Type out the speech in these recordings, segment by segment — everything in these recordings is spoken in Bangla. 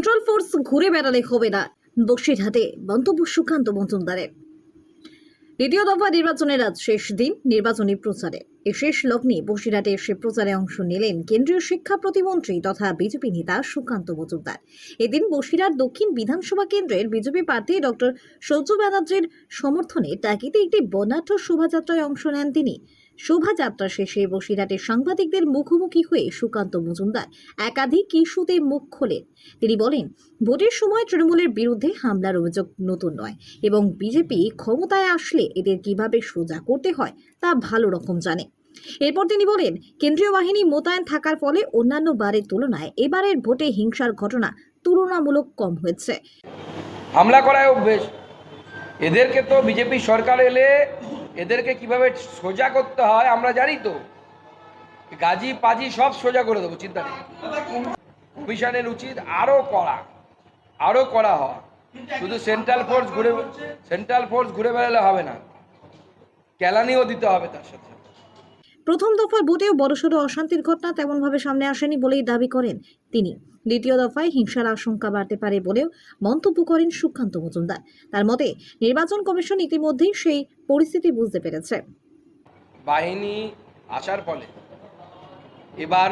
সেন্ট্রাল ফোর্স ঘুরে বেড়ালে হবে না, বসিরহাটে মন্তব্য সুকান্ত মজুমদারের। দ্বিতীয় দফা নির্বাচনের আজ শেষ দিন নির্বাচনী প্রচারে। এই শেষ লগ্নে বসিরহাটে এসে প্রচারে অংশ নিলেন কেন্দ্রীয় শিক্ষা প্রতিমন্ত্রী তথা বিজেপি নেতা সুকান্ত মজুমদার। এদিন বসিরহাট দক্ষিণ বিধানসভা কেন্দ্রের বিজেপি প্রার্থী ডক্টর সৌর্য ব্যানার্জির সমর্থনে টাকিতে একটি বর্ণাঢ্য শোভাযাত্রায় অংশ নেন তিনি। শোভাযাত্রা শেষে বসিরহাটের সাংবাদিকদের মুখোমুখি হয়ে সুকান্ত মজুমদার একাধিক ইস্যুতে মুখ খোলেন। তিনি বলেন, ভোটের সময় তৃণমূলের বিরুদ্ধে হামলার অভিযোগ নতুন নয় এবং বিজেপি ক্ষমতায় আসলে এদের কিভাবে সোজা করতে হয় তা ভালো রকম জানে। এরপর তিনি বলেন, কেন্দ্রীয় বাহিনী মোতায়েন থাকার ফলে অন্যান্য বারের তুলনায় এবারের ভোটে হিংসার ঘটনা তুলনামূলক কম হয়েছে। হামলা করায় অভ্যেস এদেরকে, তো বিজেপি সরকার এলে এদেরকে কিভাবে সোজা করতে হয় আমরা জানি তো। গাজি পাজি সব সোজা করে দেবো, চিন্তা নেই। কমিশনের উচিত আরো কড়া হওয়া। শুধু সেন্ট্রাল ফোর্স ঘুরে বেড়ালে হবে না, কেলানিও দিতে হবে তার সাথে। প্রথম দফার ভোটেও বড়সড় অশান্তির ঘটনা তেমনভাবে সামনে আসেনি বলেই দাবি করেন তিনি। দ্বিতীয় দফায় হিংসার আশঙ্কা বাড়তে পারে বলেও মন্তব্য করেন সুকান্ত মজুমদার। তার মতে, নির্বাচন কমিশন ইতিমধ্যেই সেই পরিস্থিতি বুঝতে পেরেছে। বাহিনী আসার ফলে এবার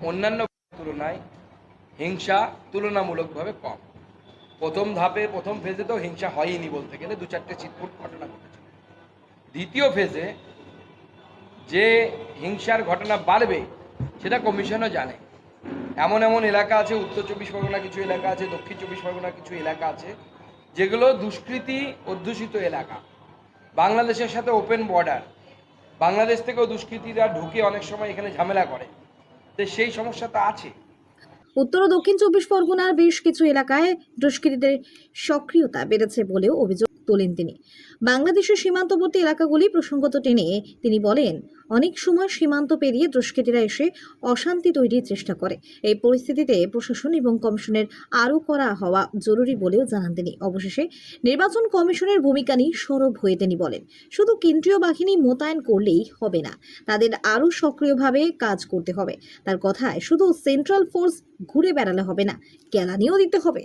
অন্যান্য তুলনায় হিংসা তুলনামূলকভাবে কম। প্রথম ফেজে তো হিংসা হয়নি বলতে গেলে, 2-4টে ছিটফুট ঘটনা ঘটেছে। দ্বিতীয় ফেজে যে হিংসার ঘটনা বাড়বে সেটা কমিশনও জানে। এমন এলাকা আছে, উত্তর 24 পরগনা কিছু এলাকা আছে, দক্ষিণ 24 পরগনা কিছু এলাকা আছে, যেগুলো দুষ্কৃতী অধ্যুষিত এলাকা। বাংলাদেশের সাথে ওপেন বর্ডার, বাংলাদেশ থেকেও দুষ্কৃতীরা ঢুকে অনেক সময় এখানে ঝামেলা করে, তো সেই সমস্যাটা আছে। উত্তর ও দক্ষিণ 24 পরগনার বেশ কিছু এলাকায় দুষ্কৃতীদের সক্রিয়তা বেড়েছে বলেও অভিযোগ তোলেন তিনি। বাংলাদেশের সীমান্তবর্তী এলাকাগুলি প্রসঙ্গত টেনে তিনি বলেন, অনেক সময় সীমান্ত পেরিয়ে দুষ্কৃতীরা এসে অশান্তি তৈরির চেষ্টা করে। এই পরিস্থিতিতে প্রশাসন এবং কমিশনের আরও কড়া হওয়া জরুরি বলেও জানান তিনি। অবশেষে নির্বাচন কমিশনের ভূমিকা নিয়ে সরব হয়ে তিনি বলেন, শুধু কেন্দ্রীয় বাহিনী মোতায়েন করলেই হবে না, তাদের আরও সক্রিয়ভাবে কাজ করতে হবে। তার কথায়, শুধু সেন্ট্রাল ফোর্স ঘুরে বেড়ালে হবে না, কেলানিও দিতে হবে।